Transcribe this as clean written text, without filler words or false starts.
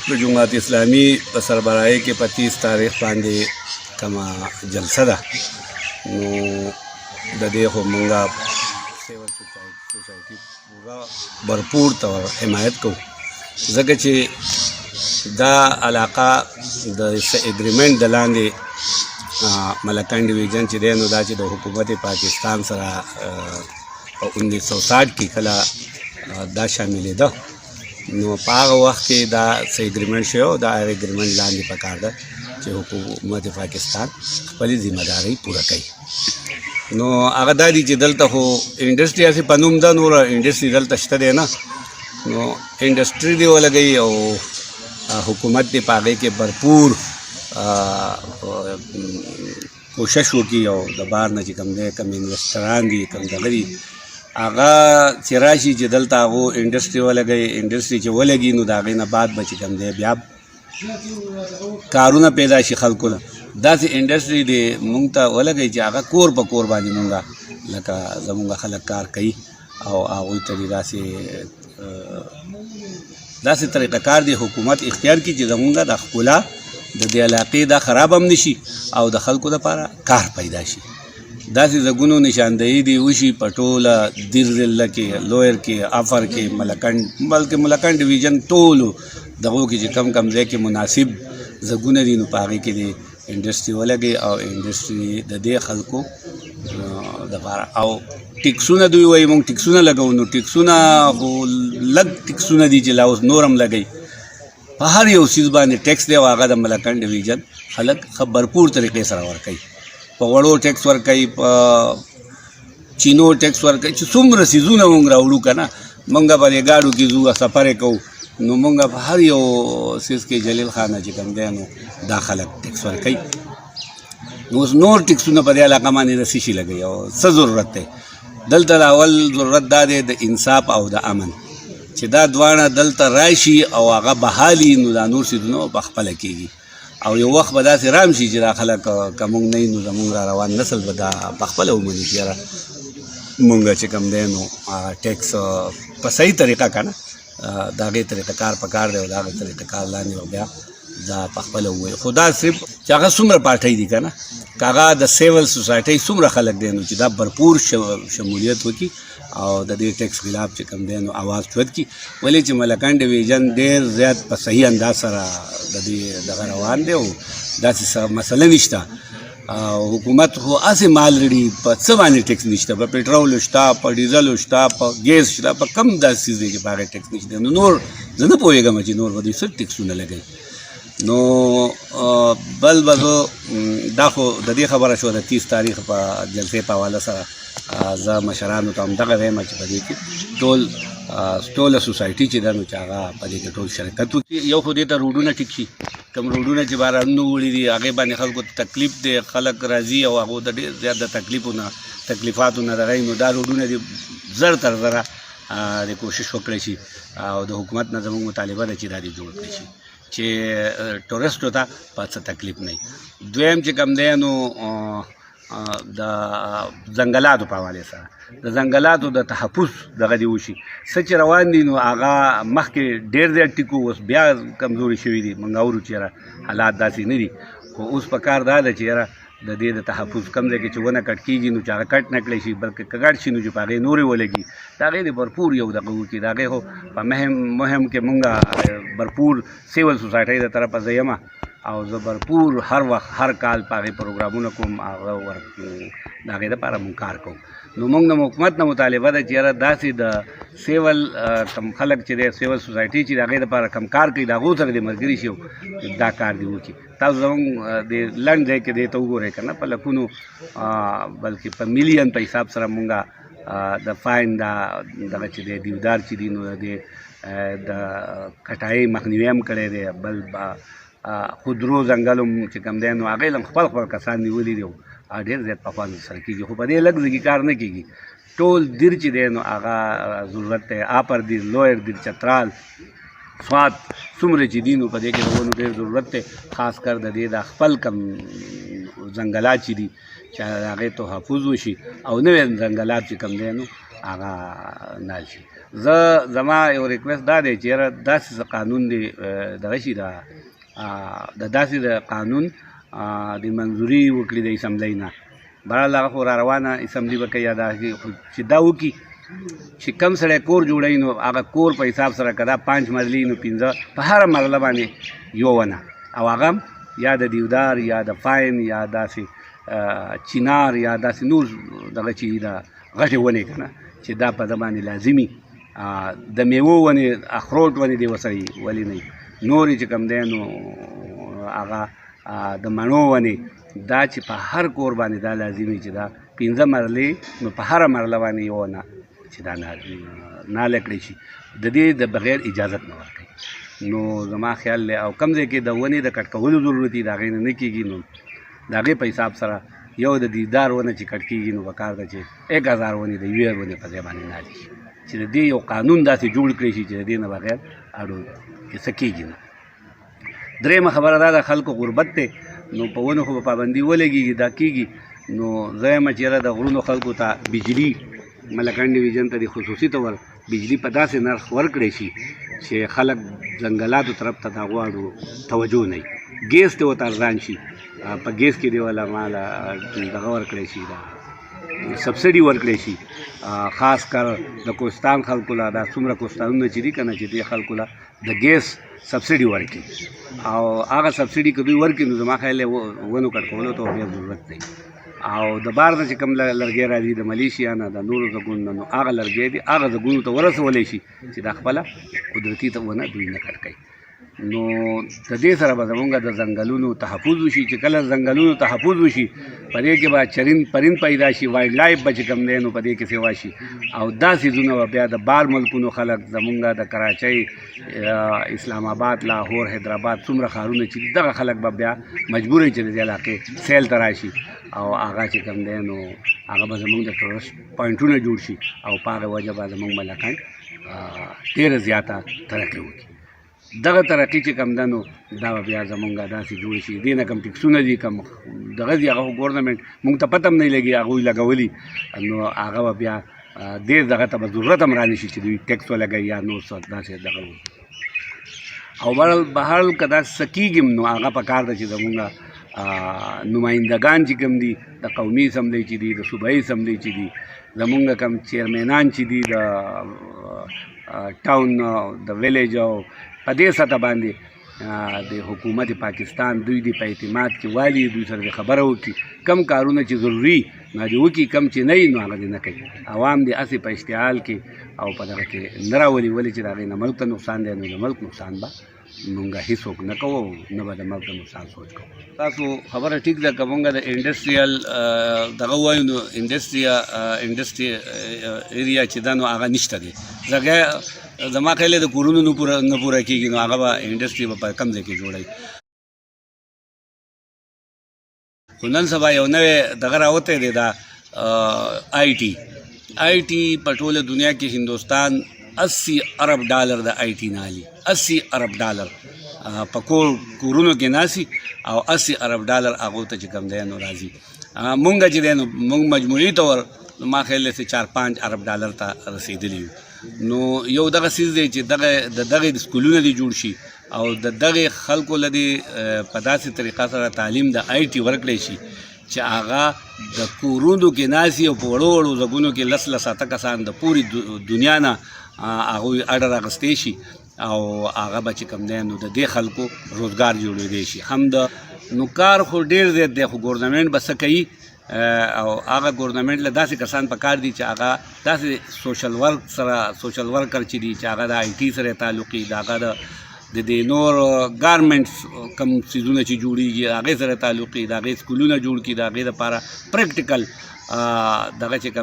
د جماعت اسلامي په سربراهۍ کې په 30 تاریخ باندې کومه جلسه ده، نو د دې خو مونږه سیول سوسایټي پورا भरपूर طور حمایت کوو، ځکه چې دا علاقه د اګریمنټ د لاندې ملکان ډیویژن چې دی نو دا چې د حکومت پاکستان سره په 1960 کې کله دا شاملېده، نو په هغه وخت کې دا څه اګریمنټ شوی او دا اګریمنټ لاندې پکار ده چې حکومت پاکستان خپلې ذمہداري پوره کوي. نو هغه دا دي چې دلته خو انډسټري هسې په نوم ده، نوره انډسټري دلته شته دی نه، نو انډسټري دې ولګوي او حکومت دې په هغې کې भरपूर کوشش وکړي او د بهر نه چې کوم دی کوم انویسټران دي کوم دغه دي هغه چې راشي چې دلته هغو انډسټري ولګوي، انډسټري چې ولګي نو د هغې نه بعد به چې کوم دی بیا کارونه پیدا شي خلکو ته. داسې انډسټري دې مونږ ته ولګوي چې هغه کور په کور باندې مونږه لکه زمونږ خلک کار کوي او هغوی ته دې داسې طریقه کار دی حکومت اختیار کړي چې زمونږ د ښکلا د دې علاقې دا خراب هم نه شي او د خلکو دپاره کار پیدا شي. داسې زګونو نشاندهي دې وشي په ټوله دیر ضلع کې، لویر کې، افر کې، ملکنډ، بلکې ملکنډ ډیویژن ټولو دغو کې چې کم کم ځای کې مناسب زګونه دي نو په هغې کې دې انډسټري ولګي او انډسټري د دې خلکو دپاره او ټیکسونه دوی وایي مونږ ټیکسونه لګوو، نو ټیکسونه خو لږ ټیکسونه دي چې لا اوس نور هم لګوي. په هر یو څیز باندې ټیکس دی او هغه د ملکنډ ډیویژن خلک भरपूर طریقې سره ورکوي. په وړو ټیکس ورکوي، په چینو ټیکس ورکوي، چې څومره څیزونه مونږ راوړو که نه، مونږ په دې ګاډو کې ځو سفر یې کوو، نو مونږ په هر یو څیز کې جلیل خانه چې کوم دی نو دا خلک ټیکس ورکوي. نو اوس نور ټیکسونه په دې علاقه باندې د څه شي لګوي او څه ضرورت دی؟ دلته د اول ضرورت دا دی د انصاف او د امن، چې دا دواړه دلته راشي او هغه بحالي نو دا نور څیزونه په خپله کېږي او یو وخت به داسې رام شي چې دا خلک که مونږ نه یو نو زمونږ را روان نسل به دا په خپله ومني چې یاره مونږ چې کوم دی نو ټیکس په صحیح طریقه که نه د هغې طریقه کار په کار دی او د هغې طریقه کار لاندې به بیا دا په خپله ووایي. خو دا صرف چې هغه څومره پارټۍ دي که نه، که هغه د سیول سوسایټۍ څومره خلک دی نو چې دا भरपूर شمولیت وکړي او د دې ټیکس خلاف چې کوم دی نو اواز چوت کړي، ولې چې ملکنډ ډیویژن ډېر زیات په صحیح انداز سره د دې دغه روان دی او داسې مسله نشته. حکومت خو هسې مال لري، په څه باندې ټیکس نشته، په پټرولو شته، په ډیزلو شته، په ګیس شته، په کم داسې څیز دی چې په هغې ټیکس نشته. نو نور زه نه پوهېږم چې نور به دوی څه ټیکسونه لګوي. نو بل به زه دا خو د دې خبره شوه د 30 تاریخ په جلسې په حواله سره زه مشرانو ته همدغه وایم چې په دې کې ټوله سوسایټي چې ده نو چې هغه په دې کې ټول شرکت وکړي. یو خو دې ته روډونه ټیک شي، کوم روډونه چې بارانونه وړي دي هغې باندې خلکو ته تکلیف دی، خلک راځي او هغو ته ډېر زیات د تکلیفاتو نه دغه نو دا روډونه دې زر تر زره د کوشش وکړی شي او د حکومت نه زموږ مطالبه ده چې دا دې جوړ کړی شي چې ټورسټو ته په څه تکلیف نه وي. دویم چې کوم دی نو د ځنګلاتو په حوالې سره د ځنګلاتو د تحفظ دغه دې وشي. څه چې روان دي نو هغه مخکې ډېر زیات ټیکو، اوس بیا کمزوري شوي دي، موږ اورو چې یاره حالات داسې نه دي، خو اوس په کار دا ده چې یاره د دې د تحفظ کم ځای کې چې ونه کټ کېږي نو چې هغه کټ نه کړی شي، بلکې که کټ شي نو چې په هغې نورې ولګي، د هغې د भरपूर یو دغه وکړي. د هغې خو په مهم کې مونږ भरपूर سیول سوسایټۍ د طرفه زه یم او زه भरपूर هر وخت هر کال په هغې پروګرامونه کوم، هغه د هغې دپاره مونږ کار کوو. نو مونږ د حکومت نه مطالبه ده چې یاره داسې د سیول کم خلک چې دی سیول سوسایټي چې د هغې دپاره کم کار کوي د هغو سره دې ملګري شي او دا کار دې وکړي. تاسو زموږ د لنډ ځای کې دې ته وګورئ که نه، په لکونو بلکې په میلیون په حساب سره مونږ د فاین دغه چې دی دیودار چې دي نو د کټایي مخنیوی هم کړی دی، بل خودرو ځنګل هم چې کوم دی نو هغې هم خپل کسان نیولي دي او ډېر زیات پخوا سره کېږي، خو په دې لږ ځګي کار نه کېږي. ټول دیر چې دی نو هغه ضرورت دی، اپر دیر، لویر دیر، چترال، سوات څومره چې دي نو په دې کې د ونو ډېر ضرورت دی، خاص کر د دې د خپل کم ځنګلات چې دي چې هغې تحفظ وشي او نوی ځنګلات چې کوم دی نو هغه نال شي. زما یو ریکویسټ دا دی چې یاره داسې قانون دی دغه شي د داسې د قانون د منظوري وکړي د اسمبلۍ نه. بهرحال هغه خو را روانه اسمبلي به کوي یا چې دا وکړي چې کم سړی کور جوړوي نو هغه کور په حساب سره که دا 5 مرلې نو 15 په هره مرله باندې یو ونه او هغه هم یا د دیودار یا د فاین یا داسې چینار یا داسې نور دغه چې د غټې ونې که نه چې دا په ده باندې لازمي. د میوو ونې اخروټ ونې دی ورسره ولې نه نورې چې کوم دی نو هغه د مڼو ونې دا چې په هر کور باندې دا لازمي چې دا 15 مرلې نو په هره مرله باندې یو ونه چې دا ناله کړی شي د دې د بغیر اجازت نه ورکوي. نو زما خیال دی او کوم ځای کې د ونې د کټ کولو ضرورت دی د هغې نه کېږي نو د هغې په حساب سره یو د دیدار ونه چې کټ کېږي نو پکار ده چې 1000 ونې د یوې ونې په ځای باندې نالي شي چې د دې یو قانون داسې جوړ کړی شي چې د دې نه بغیر اړو څه کېږي نه. درېیمه خبره دا د خلکو غربت دی نو په ونو خو به پابندي ولګېږي دا کېږي. نو زه یم چې یاره د غرونو خلکو ته بجلي ملکان ډویژن ته د خصوصي طور بجلي په داسې نرخ ورکړی شي چې خلک ځنګلاتو طرف ته د هغو توجه نه وي. ګیس ته ورته ارزان شي په ګیس کې دې والا ماله دغه ورکړی شي دا سبسډي ورکړی شي خاص کر د کوهستان خلکو له دا څومره کوهستانونه چې دي که نه چې دې خلکو له د ګیس سبسډي ورکړي او هغه سبسډي که دوی ورکړي نو زما خیال دی ونو کټ کولو ته بیا ضرورت دی. او د بار نه چې کوم لرګی راځي د ملیشیا نه د نورو ځګونو نه نو هغه لرګی دي هغه ځګونو ته ورسولی شي چې دا خپله قدرتي ونه دوی نه کټ کوي. نو د دې سره به زمونږ د ځنګلونو تحفظ وشي. چې کله ځنګلونو تحفظ وشي په دې کې به چرند پرند پیدا شي وایلډ لایف به چې کوم دی نو په دې کې سیوا شي او دا څیزونه به بیا د بار ملکونو خلک زمونږ د کراچۍ اسلام آباد لاهور حیدرآباد څومره ښارونه چې دغه خلک به بیا مجبور چې د دې علاقې سیل ته راشي او هغه چې کوم دی نو هغه به زمونږ د ټورسټ پوینټونه جوړ شي او په هغه وجه به زمونږ ملکان ډېره زیاته ترقي وکړي. دغه ترقي چې کوم ده نو دا به بیا زمونږ داسې جوړ شي. دې نه کوم ټکسونه دي کوم دغه دي هغه خو ګورنمنټ مونږ ته پته هم نه لګي هغوی لګولي نو هغه به بیا دې دغه ته به ضرورت هم رانه شي چې دوی ټکس ولګوي یا نور څه داسې دغه او بهرحال که داسې څه کېږي نو هغه پکار ده چې زمونږ نمایندګان چې کوم دي د قومي اسمبلۍ چې دي د صوبایي اسمبلۍ چې دي زمونږ کوم چیرمینان چې دي د ټاون د ویلیج او په دې سطح باندې د حکومت پاکستان دوی د په اعتماد کې والي دوی سره خبره وکړي کم کارونه چې ضروري نه دي وکړي کم چې نه وي نو هغه دې نه کوي. عوام دې هسې په اشتعال کې او په دغه کې نه راولي ولې چې د هغې نه ملک ته نقصان دی نو د ملک نقصان به مونږ هېڅوک نه کوو نه به د ملک د نقصان سوچ کوو. تاسو خبره ټیک ده که مونږ د انډسټریل دغه ووایو نو انډسټري ایریا چې ده نو هغه نشته دی. زما خیال د کورونو نه پوره کېږي نو هغه به انډسټري به په کم ځای کې جوړوي. خو نن سبا یو نوی دغه راوتی دی دا آی ټي په ټوله دنیا کې هندوستان $80 ارب د آی ټي نالي. $80 ارب په کورونو کې ناسي او $80 ارب هغو ته چې کوم دی نو راځي. مونږ چې دی نو مونږ مجموعي طور ما خیال دی 4-5 ارب ته رسېدلي یو. نو یو دغه څیز دی چې دغه سکولونه دي جوړ شي او د دغه خلکو له دې په داسې طریقه سره تعلیم د آی ټي ورکړی شي چې هغه د کورونو کې ناسي او په وړو وړو ځګونو کې لس کسان د پورې دنیا نه هغوی اډر اخیستی شي او هغه به چې کوم دی نو د دې خلکو روزګار جوړېدی شي. هم د نو کار خو ډېر زیات دی خو ګورنمنټ به څه کوي او هغه ګورنمنټ له داسې کسان پکار دي چې هغه داسې سوشل ورکر چې دي چې هغه د آی ټي سره تعلق وي د هغه د دې نور ګارمنټس کم څیزونه چې جوړېږي هغې سره تعلق وي د هغې سکولونه جوړ کړي د هغې دپاره پریکټیکل دغه چې کوم